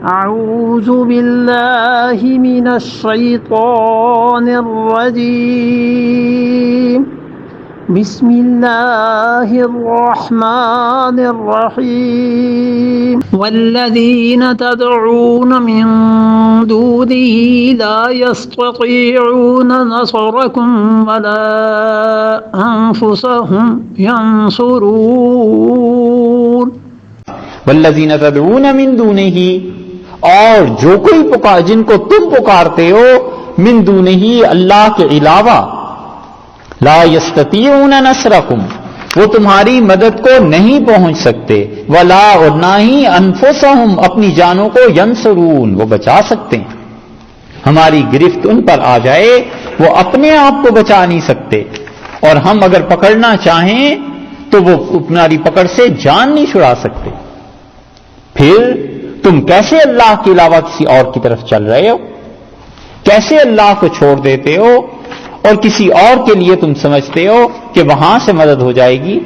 أعوذ بالله من الشيطان الرجيم بسم الله الرحمن الرحيم والذين تدعون من دونه لا يستطيعون نصركم ولا أنفسهم ينصرون والذین تدعون من دونہ، اور جو کوئی جن کو تم پکارتے ہو من دونہ اللہ کے علاوہ، لا یستطیعون نصرکم، وہ تمہاری مدد کو نہیں پہنچ سکتے، ولا اور نہ ہی انفسہم اپنی جانوں کو ینصرون وہ بچا سکتے ہیں۔ ہماری گرفت ان پر آ جائے وہ اپنے آپ کو بچا نہیں سکتے، اور ہم اگر پکڑنا چاہیں تو وہ تمہاری پکڑ سے جان نہیں چھڑا سکتے۔ پھر تم کیسے اللہ کے علاوہ کسی اور کی طرف چل رہے ہو؟ کیسے اللہ کو چھوڑ دیتے ہو اور کسی اور کے لیے تم سمجھتے ہو کہ وہاں سے مدد ہو جائے گی؟